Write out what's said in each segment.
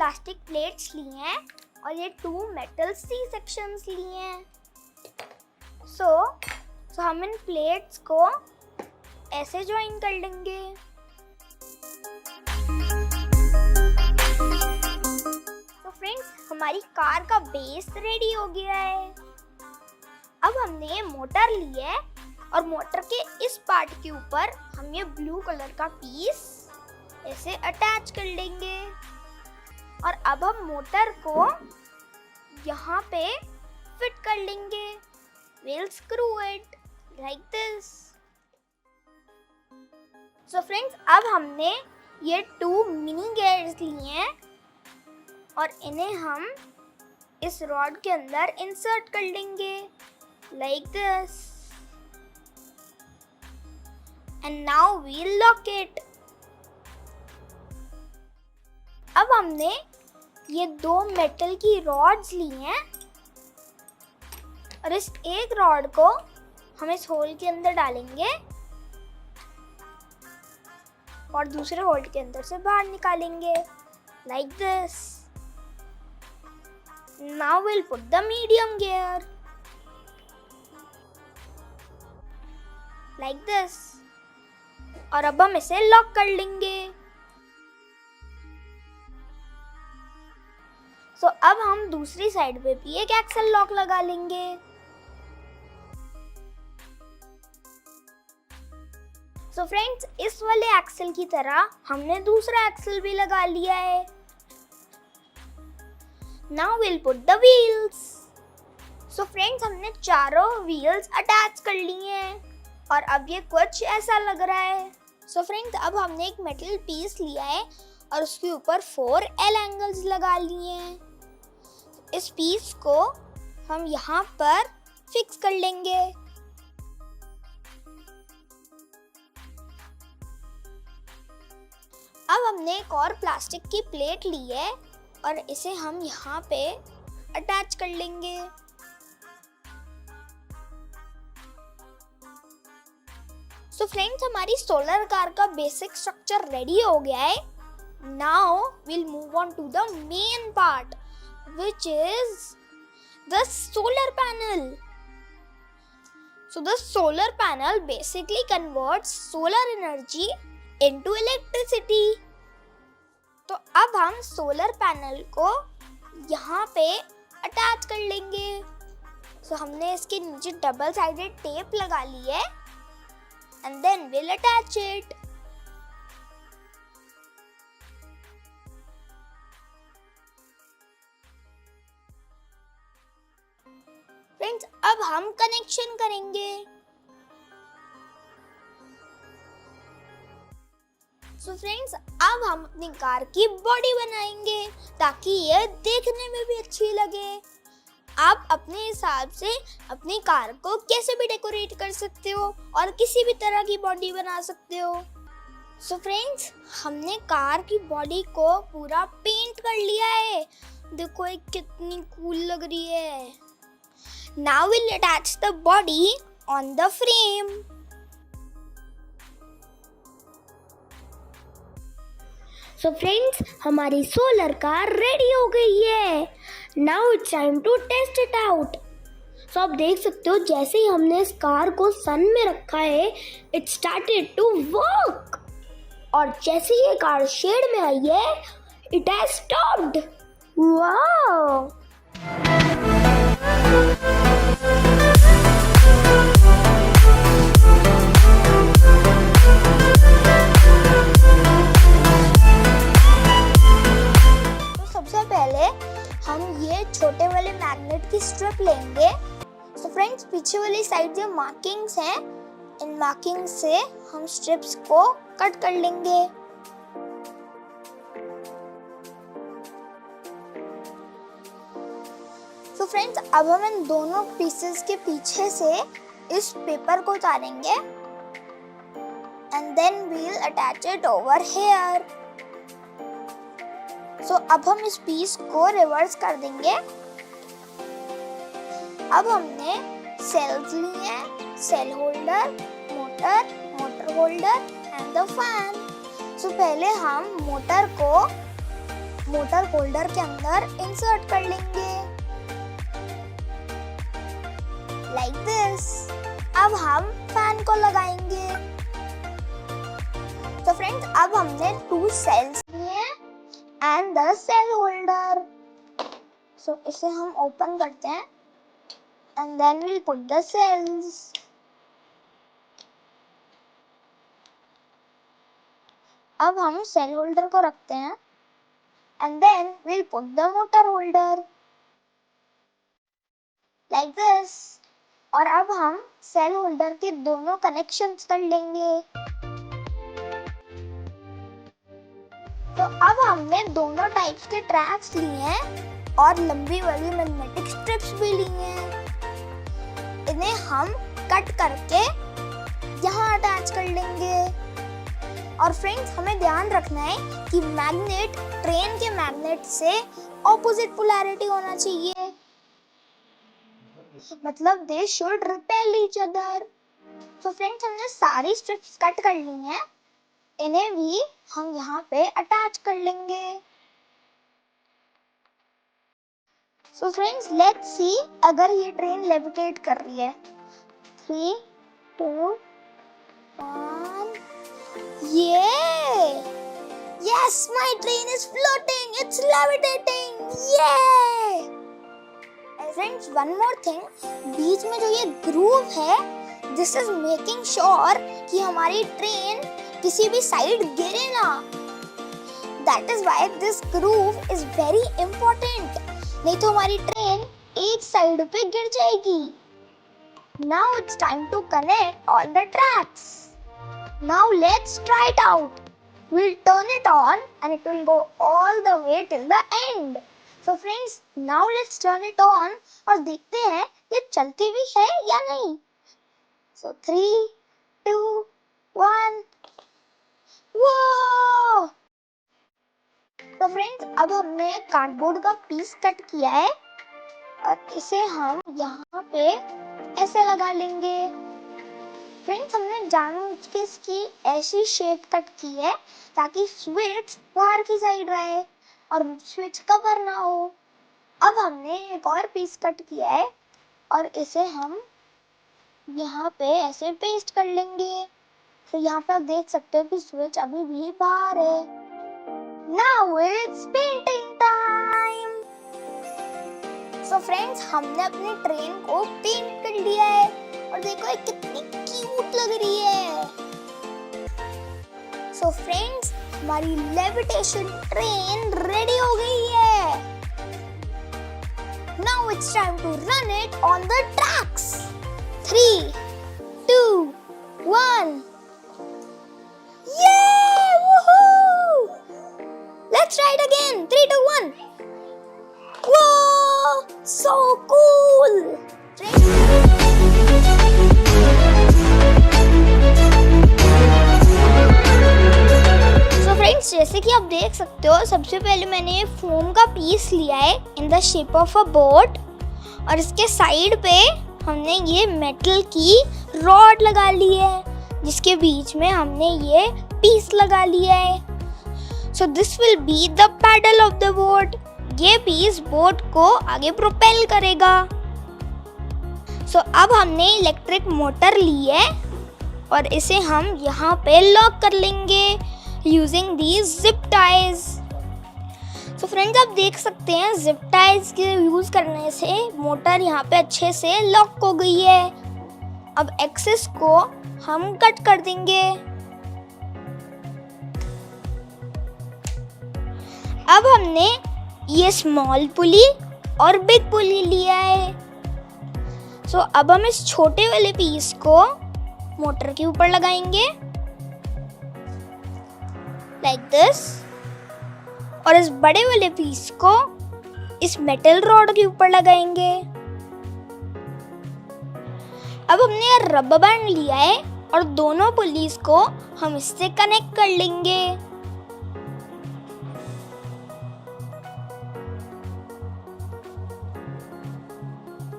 Plastic plates लिए हैं और ये 2 मेटल सी सेक्शंस लिए हैं। सो हम इन प्लेट्स को ऐसे ज्वाइन कर लेंगे। तो फ्रेंड्स, हमारी कार का बेस रेडी हो गया है। अब हमने ये मोटर ली है और मोटर के इस पार्ट के ऊपर हम ये ब्लू कलर का पीस ऐसे अटैच कर लेंगे और अब हम मोटर को यहाँ पे फिट कर लेंगे। We'll screw it like this. So friends, अब हमने ये 2 मिनी गेयर्स लिए हैं और इन्हें हम इस रॉड के अंदर इंसर्ट कर लेंगे like this. And now we'll lock it. अब हमने ये 2 मेटल की रॉड्स ली हैं और इस एक रॉड को हम इस होल के अंदर डालेंगे और दूसरे होल के अंदर से बाहर निकालेंगे like this. Now we'll put the medium gear like this. और अब हम इसे लॉक कर लेंगे। सो अब हम दूसरी साइड पे भी एक एक्सल लॉक लगा लेंगे। सो फ्रेंड्स, इस वाले एक्सल की तरह हमने दूसरा एक्सल भी लगा लिया है। Now will put the wheels. So friends, हमने चारों व्हील्स अटैच कर लिए हैं और अब ये कुछ ऐसा लग रहा है। सो फ्रेंड्स, अब हमने एक मेटल पीस लिया है और उसके ऊपर 4 एल एंगल्स लगा लिए हैं। इस पीस को हम यहाँ पर फिक्स कर लेंगे। अब हमने एक और प्लास्टिक की प्लेट ली है और इसे हम यहाँ पे अटैच कर लेंगे। सो फ्रेंड्स, हमारी सोलर कार का बेसिक स्ट्रक्चर रेडी हो गया है। Now we'll move on to the main part, which is the solar panel. So the solar panel basically converts solar energy into electricity. तो अब हम सोलर पैनल को यहाँ पे अटैच कर लेंगे। सो हमने इसके नीचे डबल साइडेड टेप लगा ली है and then we'll attach it. Friends, अब हम कनेक्शन करेंगे। सो फ्रेंड्स, अब हम अपनी कार की बॉडी बनाएंगे ताकि यह देखने में भी अच्छी लगे। आप अपने हिसाब से अपनी कार को कैसे भी डेकोरेट कर सकते हो और किसी भी तरह की बॉडी बना सकते हो। सो फ्रेंड्स, हमने कार की बॉडी को पूरा पेंट कर लिया है। देखो ये कितनी कूल लग रही है। Now will attach the body on the frame. So friends, हमारी सोलर कार रेडी हो गई है। Now it's time to test it out. So आप देख सकते हो जैसे ही हमने इस कार को सन में रखा है, इट स्टार्टेड टू वर्क। और जैसे ये कार शेड में आई है, इट हैज स्टॉप्ड। वाओ! हम ये छोटे वाले मैग्नेट की स्ट्रिप लेंगे। तो फ्रेंड्स, पीछे वाली साइड जो मार्किंग्स हैं, इन मार्किंग से हम स्ट्रिप्स को कट कर लेंगे। तो फ्रेंड्स, अब हम इन दोनों पीसेस के पीछे से इस पेपर को उतारेंगे and then we'll attach it over here. So अब हम इस पीस को रिवर्स कर देंगे। अब हमने सेल्स लिए हैं, cell holder, motor holder and the fan. So पहले हम मोटर को मोटर होल्डर के अंदर इंसर्ट कर लेंगे लाइक दिस। अब हम फैन को लगाएंगे। तो फ्रेंड्स, अब हमने 2 सेल्स लिए and the cell holder. So इसे हम ओपन करते हैं and then we'll put the cells. अब हम सेल होल्डर को रखते हैं and then we'll put the motor holder like this. और अब हम सेल होल्डर के दोनों कनेक्शंस कर लेंगे। तो अब हमने दोनों टाइप्स के ट्रैक्स लिए हैं और लंबी वाली मैग्नेटिक स्ट्रिप्स भी ली हैं। इन्हें हम कट करके यहाँ अटैच कर लेंगे। और फ्रेंड्स, हमें ध्यान रखना है कि मैग्नेट ट्रेन के मैग्नेट से ऑपोजिट पोलैरिटी होना चाहिए, मतलब they should repel each other. तो फ्रेंड्स, हमने सारी स्ट्रिप्स कट कर ली हैं, इन्हें भी हम यहाँ पे अटैच कर लेंगे। सो फ्रेंड्स, लेट्स सी अगर ये ट्रेन लेविटेट कर रही है। 3, 2, 1। Yes, my train is floating. It's levitating. Yay! Friends, one more thing. बीच में जो ये ग्रूव है, this is making sure कि हमारी ट्रेन किसी भी साइड गिरे ना। That is why this groove is very important. नहीं तो हमारी ट्रेन एक साइड पे गिर जाएगी। Now it's time to connect all the tracks. Now let's try it out. We'll turn it on and it will go all the way till the end. So friends, now let's turn it on और देखते हैं ये चलती भी है या नहीं। So 3, 2, 1. Wow! तो फ्रेंड्स, अब हमने कार्डबोर्ड का पीस कट किया है और इसे हम यहाँ पे ऐसे लगा लेंगे। फ्रेंड्स, हमने जानबूझ के इसकी ऐसी शेप कट की है ताकि स्विच बाहर की साइड रहे और स्विच कवर ना हो। अब हमने एक और पीस कट किया है और इसे हम यहाँ पे ऐसे पेस्ट कर लेंगे। तो यहाँ पे आप देख सकते हो कि स्विच अभी भी बाहर है। Now it's painting time. So friends, हमने अपनी ट्रेन को पेंट कर लिया है और देखो ये कितनी क्यूट लग रही है। So friends, हमारी लेविटेशन ट्रेन रेडी हो गई है। Now it's time to run it on the tracks. 3, 2, 1. Yay! Woohoo! Let's try it again. 3, 2, 1. Whoa! So cool! So friends, जैसे कि आप देख सकते हो, सबसे पहले मैंने ये फोम का पीस लिया है in the shape of a boat और इसके साइड पे हमने ये मेटल की रॉड लगा ली है जिसके बीच में हमने ये पीस लगा लिया है। So this will be the paddle of the boat. ये पीस बोट को आगे प्रोपेल करेगा। So अब हमने इलेक्ट्रिक मोटर ली है और इसे हम यहाँ पे लॉक कर लेंगे using these zip ties. So friends, आप देख सकते हैं zip ties के यूज करने से मोटर यहाँ पे अच्छे से लॉक हो गई है। अब एक्सेस को हम कट कर देंगे। अब हमने ये स्मॉल पुली और बिग पुली लिया है। सो अब हम इस छोटे वाले पीस को मोटर के ऊपर लगाएंगे लाइक दिस और इस बड़े वाले पीस को इस मेटल रॉड के ऊपर लगाएंगे। अब हमने रबर बैंड लिया है और दोनों पुलीस को हम इससे कनेक्ट कर लेंगे।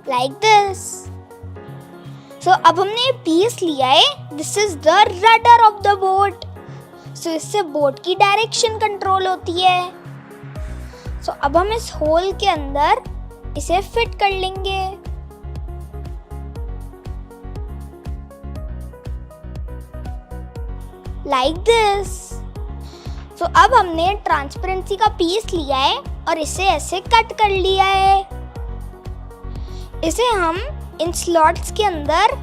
Like this. सो अब हमने पीस लिया है, this is the rudder of the boat. So इससे बोट की डायरेक्शन कंट्रोल होती है। सो अब हम इस होल के अंदर इसे फिट कर लेंगे। Like this. सो अब हमने ट्रांसपेरेंसी का पीस लिया है और इसे ऐसे कट कर लिया है। इसे हम इन स्लॉट्स के अंदर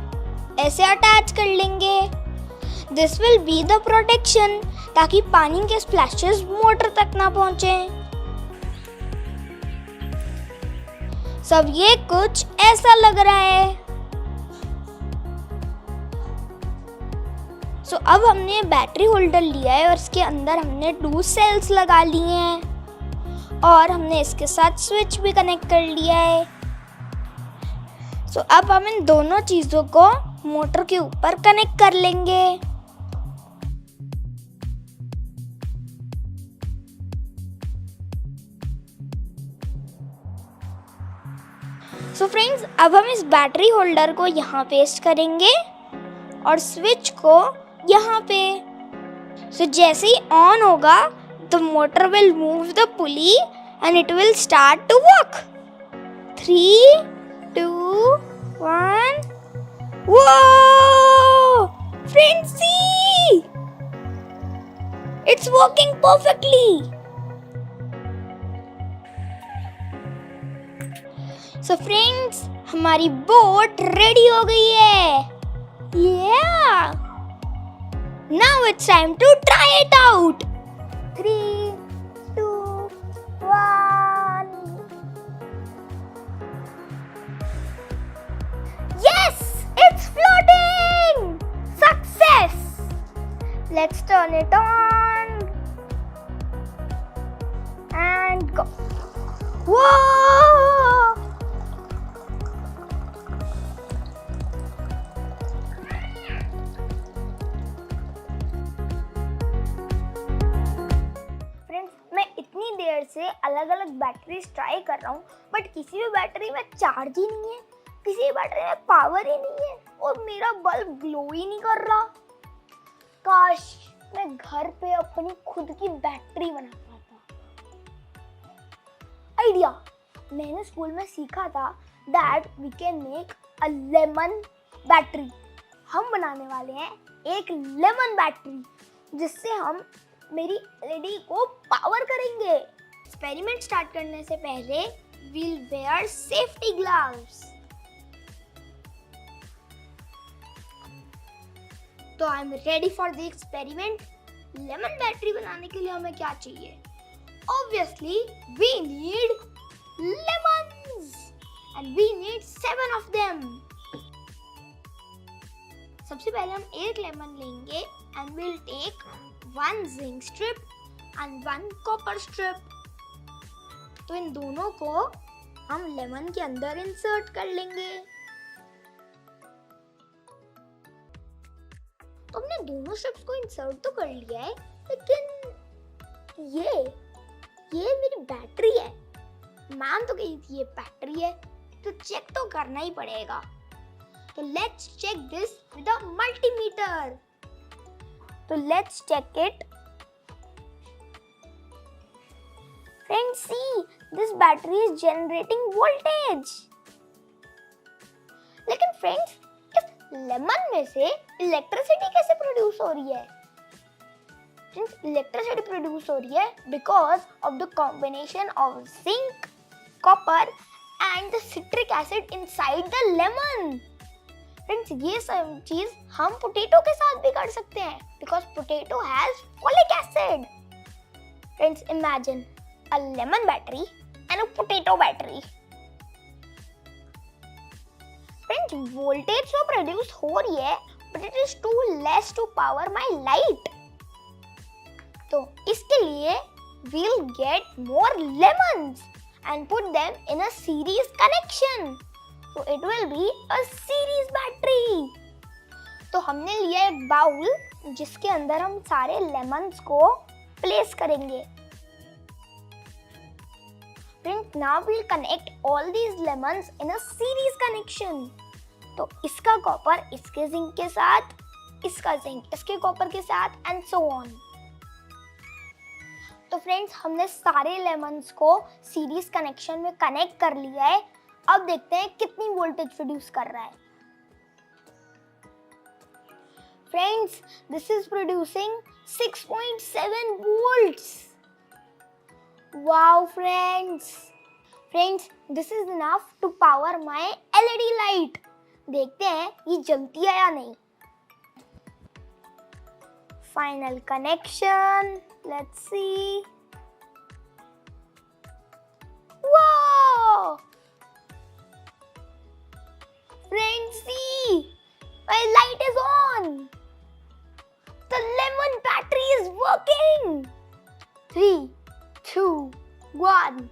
ऐसे अटैच कर लेंगे। This will be the protection, ताकि पानी के स्प्लैशेस मोटर तक ना पहुंचे। सब ये कुछ ऐसा लग रहा है। सो अब हमने बैटरी होल्डर लिया है और इसके अंदर हमने 2 सेल्स लगा लिए हैं और हमने इसके साथ स्विच भी कनेक्ट कर लिया है। सो अब हम इन दोनों चीज़ों को मोटर के ऊपर कनेक्ट कर लेंगे। सो फ्रेंड्स, अब हम इस बैटरी होल्डर को यहाँ पेस्ट करेंगे और स्विच को यहाँ पे। सो जैसे ही ऑन होगा the motor will move the pulley and it will start to work. 3, 2, 1। Whoa! Friends, see! It's working perfectly. So friends, हमारी बोट रेडी हो गई है। Yeah! Now it's time to try it out. 3, 2, 1. Yes! It's floating! Success! Let's turn it on and go. Whoa! Friends, मैं इतनी देर से अलग अलग batteries try कर रहा हूँ, बट किसी भी बैटरी में चार्ज ही नहीं है, किसी बैटरी में पावर ही नहीं है और मेरा बल्ब ग्लो ही नहीं कर रहा। काश मैं घर पे अपनी खुद की बैटरी बना पाता। आइडिया, मैंने स्कूल में सीखा था that we can make a lemon battery. हम बनाने वाले हैं एक लेमन बैटरी जिससे हम मेरी एलईडी को पावर करेंगे। एक्सपेरिमेंट स्टार्ट करने से पहले वील वेयर सेफ्टी ग्लव्स। तो I am ready for the experiment. Lemon battery बनाने के लिए हमें क्या चाहिए? Obviously we need lemons and we need 7 of them. सबसे पहले हम एक लेमन लेंगे and will take 1 zinc strip and 1 copper strip. तो इन दोनों को हम लेमन के अंदर इंसर्ट कर लेंगे। तो हमने दोनों स्ट्रिप्स को इंसर्ट तो कर लिया है, लेकिन ये मेरी बैटरी है। मैम तो कही थी ये बैटरी है, तो चेक तो करना ही पड़ेगा। तो let's check this with a multimeter. तो let's check it. Friends, see, this battery is generating voltage. लेकिन फ्रेंड्स, इस लेमन में से इलेक्ट्रिसिटी कैसे प्रोड्यूस हो रही है? फ्रेंड्स, इलेक्ट्रिसिटी प्रोड्यूस हो रही है because of the combination of zinc, copper and the citric acid inside the lemon. Friends, ये सब चीज हम पोटैटो के साथ भी कर सकते हैं because potato has folic acid. Friends, imagine a lemon battery and a potato battery. Friends, voltage तो produce हो रही है, but it is too less to power my light. तो इसके लिए we'll get more lemons and put them in a series connection. So it will be a series battery. तो हमने लिया एक बाउल जिसके अंदर हम सारे lemons को place करेंगे। Friends, now we'll connect all these lemons in a series connection. तो इसका कॉपर इसके जिंक के साथ, इसका जिंक इसके कॉपर के साथ, and so on. तो फ्रेंड्स हमने सारे लेमन्स को सीरीज कनेक्शन में कनेक्ट कर लिया है. अब देखते हैं कितनी वोल्टेज प्रोड्यूस कर रहा है. Friends, this is producing 6.7 volts. Wow friends. Friends, this is enough to power my LED light. देखते हैं ये जलती है या नहीं. Final connection. Let's see. Wow! Friends, see, my light is on. The lemon battery is working. 3, 2, 1.